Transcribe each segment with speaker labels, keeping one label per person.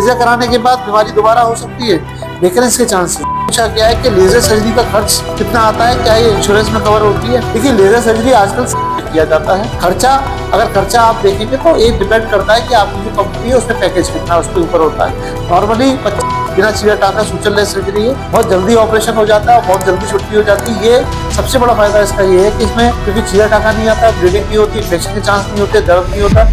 Speaker 1: Laser कराने के बाद बीमारी दोबारा हो सकती है? रिकरेंस के चांसेस। पूछा गया है कि लेजर सर्जरी का खर्च कितना आता है, क्या ये इंश्योरेंस में कवर होती है? देखिए, लेजर सर्जरी आजकल किया जाता है। अगर खर्चा आप देखेंगे तो ये डिपेंड करता है कि आपकी जो कंपनी है उसमें पैकेज कितना उसके ऊपर होता है। नॉर्मली बिना चीरा टाका सुचरलेस सर्जरी है, बहुत जल्दी ऑपरेशन हो जाता है और बहुत जल्दी छुट्टी हो जाती है। ये सबसे बड़ा फायदा इसका ये है कि इसमें क्योंकि चीरा टाका नहीं आता, ब्लीडिंग नहीं होती, इन्फेक्शन के चांस नहीं होते, दर्द नहीं होता।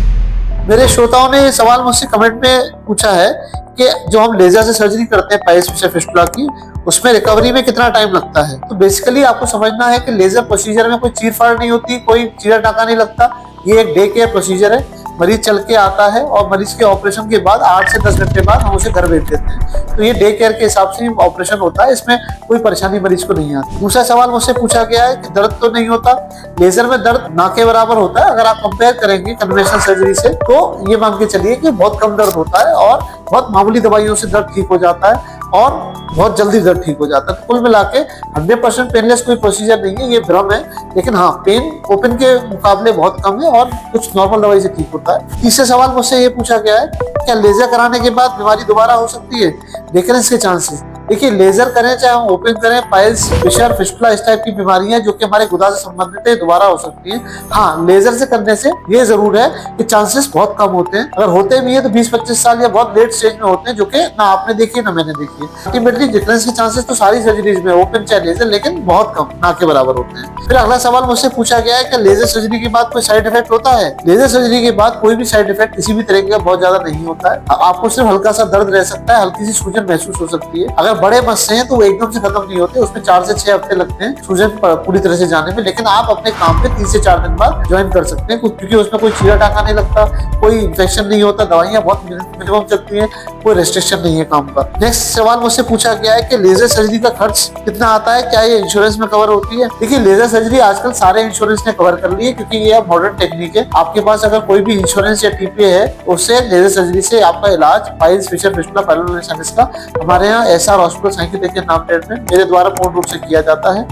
Speaker 1: मेरे श्रोताओं ने सवाल मुझसे कमेंट में पूछा है कि जो हम लेजर से सर्जरी करते हैं पाइल्स फिशर फिस्टुला की, उसमें रिकवरी में कितना टाइम लगता है। तो बेसिकली आपको समझना है कि लेजर प्रोसीजर में कोई चीर फाड़ नहीं होती, कोई चीरा टाका नहीं लगता। ये एक डे केयर प्रोसीजर है। मरीज चल के आता है और मरीज के ऑपरेशन के बाद 8 से 10 घंटे बाद हम उसे घर भेज देते हैं। तो ये डे केयर के हिसाब से ऑपरेशन होता है, इसमें कोई परेशानी मरीज को नहीं आती। दूसरा सवाल मुझसे पूछा गया है कि दर्द तो नहीं होता। लेजर में दर्द ना के बराबर होता है। अगर आप कंपेयर करेंगे कन्वेंशनल सर्जरी से तो ये मान के चलिए कि बहुत कम दर्द होता है और बहुत मामूली दवाइयों से दर्द ठीक हो जाता है और बहुत जल्दी दर्द ठीक हो जाता है। तो कुल मिला के 100% पेनलेस कोई प्रोसीजर नहीं है, ये भ्रम है। लेकिन हाँ, पेन ओपन के मुकाबले बहुत कम है और कुछ नॉर्मल दवाई से ठीक होता है। तीसरा सवाल मुझसे ये पूछा गया है, क्या लेजर कराने के बाद बीमारी दोबारा हो सकती है? रिकरेंस के चांसेस। देखिए, लेजर करें चाहे हम ओपन करें, पाइल्स फिशर फिस्टुला इस टाइप की बीमारियां जो कि हमारे गुदा से संबंधित है दोबारा हो सकती है। हाँ, लेजर से करने से ये जरूर है कि चांसेस बहुत कम होते हैं। अगर होते भी है तो 20-25 साल या बहुत लेट स्टेज में होते हैं, जो कि ना आपने देखी ना मैंने देखी है। अल्टीमेटली रिकरेंस के चांसेस तो सारी सर्जरीज में ओपन चाहे लेजर, लेकिन बहुत कम, ना के बराबर होते हैं। फिर अगला सवाल मुझसे पूछा गया है कि लेजर सर्जरी के बाद कोई साइड इफेक्ट होता है? लेजर सर्जरी के बाद कोई भी साइड इफेक्ट किसी भी तरह का बहुत ज्यादा नहीं होता है। आपको सिर्फ हल्का सा दर्द रह सकता है, हल्की सी सूजन महसूस हो सकती है। अगर बड़े मस्से हैं तो वो एकदम से खत्म नहीं होते, उसमें 4 से 6 हफ्ते लगते हैं सूजन पूरी तरह से जाने में। लेकिन आप अपने काम पे 3 से 4 दिन बाद ज्वाइन कर सकते हैं, क्योंकि उसमें कोई चीरा टाका नहीं लगता, कोई इन्फेक्शन नहीं होता, दवाइयां बहुत मिनिमम चलती हैं, कोई रेस्ट्रिक्शन नहीं है काम का। नेक्स्ट सवाल मुझसे पूछा गया है कि लेजर सर्जरी का खर्च कितना आता है, क्या ये इंश्योरेंस में कवर होती है? देखिए, लेजर सर्जरी आजकल सारे इंश्योरेंस ने कवर कर ली है, क्योंकि ये मॉडर्न टेक्निक है। आपके पास अगर कोई भी इंश्योरेंस या टीपीए है, उससे लेजर सर्जरी से आपका इलाज piles fissure fistula parallel sinus का हमारे यहाँ एसआर हॉस्पिटल साइंटिफिक के नाम में मेरे द्वारा पूर्ण रूप से किया जाता है।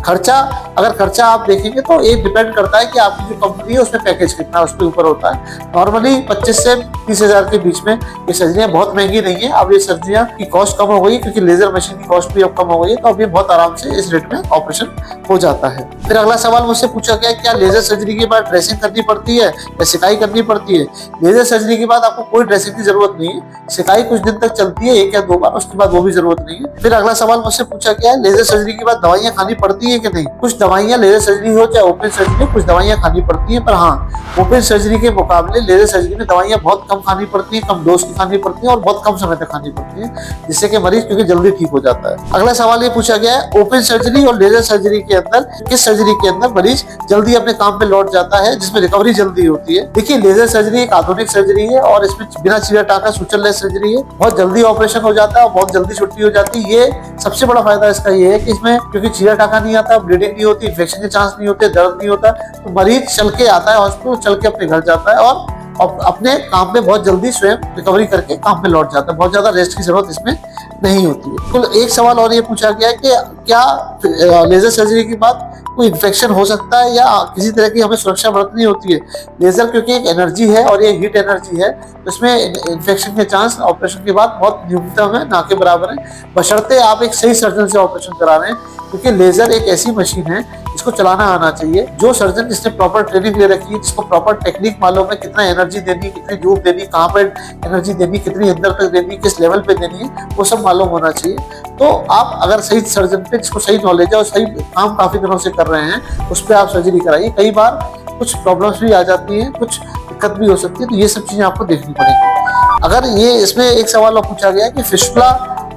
Speaker 1: अगर खर्चा आप देखेंगे तो ये डिपेंड करता है कि आपकी जो कंपनी है उसमें पैकेज कितना उसके ऊपर होता है। नॉर्मली 25 से 30 हजार के बीच में ये सर्जरियां बहुत महंगी नहीं है। अब ये सर्जरियां की कॉस्ट कम हो गई, क्योंकि लेजर मशीन की कॉस्ट भी अब कम हो गई है, तो अब ये बहुत आराम से इस रेट में ऑपरेशन हो जाता है। फिर अगला सवाल मुझसे पूछा गया, क्या लेजर सर्जरी के बाद ड्रेसिंग करनी पड़ती है या सिकाई करनी पड़ती है? लेजर सर्जरी के बाद आपको कोई ड्रेसिंग की जरूरत नहीं है। सिकाई कुछ दिन तक चलती है, 1 या 2 बार, उसके बाद वो भी जरूरत नहीं है। फिर अगला सवाल मुझसे पूछा गया, लेजर सर्जरी के बाद दवाइयां खानी पड़ती है कि नहीं? कुछ दवाइयां लेजर सर्जरी हो चाहे ओपन सर्जरी हो, कुछ दवाइयां खानी पड़ती है। पर हाँ, ओपन सर्जरी के मुकाबले लेजर सर्जरी में दवाइयां बहुत कम खानी पड़ती है, कम डोज की खानी पड़ती है और बहुत कम समय तक खानी पड़ती है, जिससे कि मरीज क्योंकि जल्दी ठीक हो जाता है। अगला सवाल ये पूछा गया है, ओपन सर्जरी और लेजर सर्जरी के अंदर किस सर्जरी के अंदर मरीज जल्दी अपने काम पे लौट जाता है, जिसमें रिकवरी जल्दी होती है? देखिए, लेजर सर्जरी एक आधुनिक सर्जरी है और इसमें बिना चीरा टाका सुचरलेस सर्जरी है। बहुत जल्दी ऑपरेशन हो जाता है और बहुत जल्दी छुट्टी हो जाती है। ये सबसे बड़ा फायदा इसका ये है कि इसमें क्योंकि चीरा टाका नहीं आता, ब्लीडिंग नहीं होती, इन्फेक्शन के चांस नहीं होते, दर्द नहीं होता, तो मरीज चल के आता है हॉस्पिटल, चल के अपने घर जाता है और अपने काम में बहुत जल्दी स्वयं रिकवरी करके काम में लौट जाता है। बहुत ज्यादा रेस्ट की जरूरत इसमें नहीं होती है। कुल एक सवाल और ये पूछा गया है कि क्या लेजर सर्जरी के बाद कोई इन्फेक्शन हो सकता है या किसी तरह की हमें सुरक्षा बरतनी होती है? लेजर क्योंकि एक एनर्जी है और ये हीट एनर्जी है, तो इसमें इन्फेक्शन के चांस ऑपरेशन के बाद बहुत न्यूनतम है, ना के बराबर है, बशर्ते आप एक सही सर्जन से ऑपरेशन करा रहे हैं। क्योंकि लेजर एक ऐसी मशीन है जिसको चलाना आना चाहिए। जो सर्जन जिसने प्रॉपर ट्रेनिंग ले रखी है, जिसको प्रॉपर टेक्निक मालूम है, कितना एनर्जी देनी, कितनी डूब देनी, कहाँ पर एनर्जी देनी, कितनी अंदर तक देनी, किस लेवल पे देनी है, वो सब मालूम होना चाहिए। तो आप अगर सही सर्जन पे जिसको सही नॉलेज है और सही काम काफी दिनों से कर रहे हैं, उस पर आप सर्जरी कराइए। कई बार कुछ प्रॉब्लम्स भी आ जाती हैं, कुछ दिक्कत भी हो सकती है, तो ये सब चीजें आपको देखनी पड़ेगी। अगर ये इसमें एक सवाल और पूछा गया कि फिस्टुला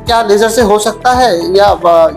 Speaker 1: क्या लेजर से हो सकता है या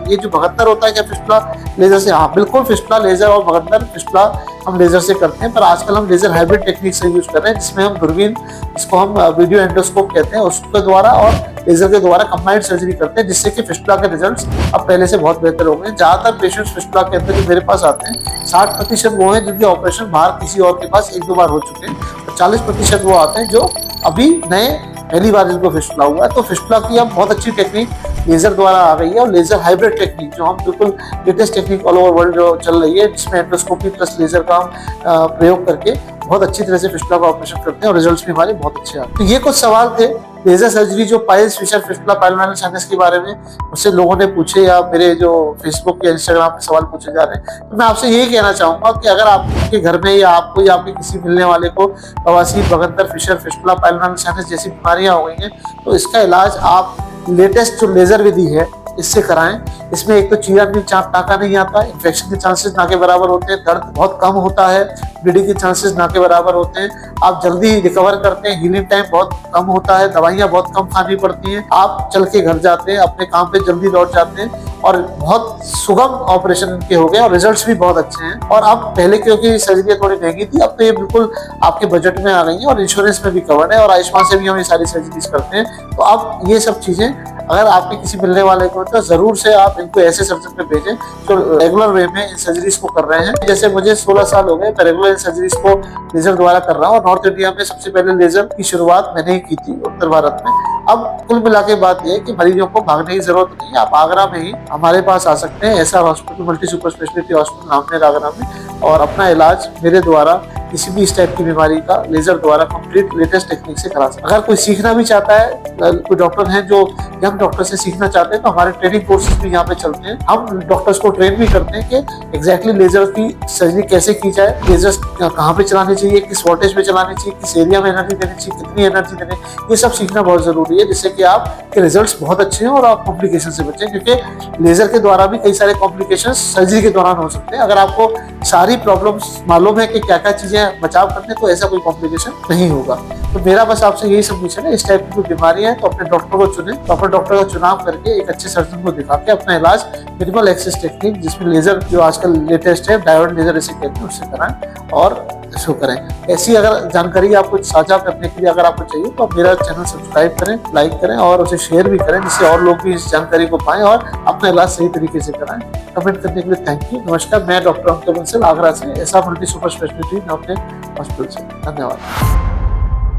Speaker 1: ये जो भगंदर होता है क्या फिस्टुला लेजर से? हाँ, बिल्कुल, फिस्टुला लेजर और भगंदर फिस्टुला हम लेजर से करते हैं, पर आजकल हम लेजर हाइब्रिड टेक्निक से यूज कर रहे हैं, जिसमें हम दूरबीन, जिसको हम वीडियो एंडोस्कोप कहते हैं, उसके द्वारा और लेजर के द्वारा कंबाइंड सर्जरी करते हैं, जिससे कि फिस्टुला के रिजल्ट्स अब पहले से बहुत बेहतर हो गए। ज्यादातर पेशेंट्स फिस्टुला के अंदर जो मेरे पास आते हैं, 60% वो हैं जिनके ऑपरेशन बाहर किसी और के पास 1-2 बार हो चुके हैं, और 40% वो आते हैं जो अभी नए पहली बार जिनको फिस्टुला हुआ है। तो फिस्टुला की अब बहुत अच्छी टेक्निक लेजर द्वारा आ गई है, और लेजर हाइब्रिड टेक्निक जो हम बिल्कुल latest technique all over world जो चल रही है, जिसमें एंडोस्कोपी प्लस लेजर का प्रयोग करके बहुत अच्छी तरह से फिस्टुला का ऑपरेशन करते हैं और रिजल्ट्स भी हमारे बहुत अच्छे आते हैं। तो ये कुछ सवाल थे लेजर सर्जरी जो पाइल्स, फिशर, फिस्टुला, पाइलोनेल साइनस के बारे में मुझसे लोगों ने पूछे या मेरे जो फेसबुक या इंस्टाग्राम पे सवाल पूछे जा रहे हैं, तो मैं आपसे यही कहना चाहूंगा कि अगर आपके घर में या आपको या आपके किसी मिलने वाले को बवासीर, बगंतर, फिशर, फिस्टुला, पाइलोनेल साइनस जैसी बीमारियां हो गई हैं, तो इसका इलाज आप लेटेस्ट जो लेजर विधि है इससे कराएं। इसमें एक तो चीरा नहीं, चाप टाका नहीं आता, इन्फेक्शन के चांसेस ना के बराबर होते हैं, दर्द बहुत कम होता है, ब्लीडिंग के चांसेस ना के बराबर होते हैं, आप जल्दी रिकवर करते हैं, हीलिंग टाइम बहुत कम होता है, दवाइयाँ बहुत कम खानी पड़ती हैं, आप चल के घर जाते हैं, अपने काम पे जल्दी लौट जाते हैं और बहुत सुगम ऑपरेशन इनके हो गए और रिजल्ट्स भी बहुत अच्छे हैं। और अब पहले क्योंकि सर्जरी थोड़ी महंगी थी, अब तो ये बिल्कुल आपके बजट में आ गई है और इंश्योरेंस में भी कवर्ड है और आयुष्मान से भी हम ये सारी सर्जरीज करते हैं। तो अब ये सब चीजें अगर आपके किसी मिलने वाले को तो जरूर से आप इनको ऐसे सर्जन पे भेजें जो रेगुलर वे में इन सर्जरीज को कर रहे हैं। जैसे मुझे 16 साल हो गए, मैं रेगुलर इन सर्जरीज को लेजर द्वारा कर रहा हूँ और नॉर्थ इंडिया में सबसे पहले लेजर की शुरुआत मैंने ही की थी, उत्तर भारत में। अब कुल मिला के बात यह है कि मरीजों को भागने की जरूरत नहीं है, आप आगरा में ही हमारे पास आ सकते हैं, SR hospital, multi super speciality hospital नाम है आगरा में, और अपना इलाज मेरे द्वारा किसी भी इस टाइप की बीमारी का लेजर द्वारा कंप्लीट लेटेस्ट टेक्निक से करा सकते हैं। अगर कोई सीखना भी चाहता है, कोई डॉक्टर है जो यंग डॉक्टर से सीखना चाहते हैं, तो हमारे ट्रेनिंग कोर्सेज भी यहाँ पे चलते हैं। हम डॉक्टर्स को ट्रेन भी करते हैं कि एग्जैक्टली लेजर की सर्जरी कैसे की जाए, लेजर कहाँ पे चलानी चाहिए, किस वोल्टेज पे चलानी चाहिए, किस एरिया में एनर्जी देनी चाहिए, कितनी एनर्जी देनी, ये सब सीखना बहुत जरूरी है, जिससे कि आपके रिजल्ट्स बहुत अच्छे हैं और आप कॉम्प्लिकेशन से बचें। क्योंकि लेजर के द्वारा भी कई सारे कॉम्प्लिकेशन सर्जरी के दौरान हो सकते हैं। अगर आपको सारी प्रॉब्लम्स मालूम है कि क्या क्या चीजें बचाव करते हैं, तो ऐसा कोई कॉम्प्लिकेशन नहीं होगा। तो मेरा बस आपसे यही सबमिशन है, इस टाइप की कोई बीमारी है तो अपने डॉक्टर को चुने, प्रॉपर डॉक्टर का चुनाव करके एक अच्छे सर्जन को दिखा के अपना इलाज मिनिमल एक्सेस टेक्निक, जिसमें लेजर जो आजकल लेटेस्ट है, डायोड लेजर इसे कहते हैं, उससे कराएं और इसको करें। ऐसी अगर जानकारी आपको साझा करने के लिए अगर आपको चाहिए तो आप मेरा चैनल सब्सक्राइब करें, लाइक करें और उसे शेयर भी करें, जिससे और लोग भी इस जानकारी को पाएं और अपना इलाज सही तरीके से कराएं। कमेंट करने के लिए थैंक यू। नमस्कार, मैं डॉक्टर अंकित बंसल, आगरा से, एसआर मल्टी सुपर स्पेशलिटी नाम के हॉस्पिटल से। धन्यवाद।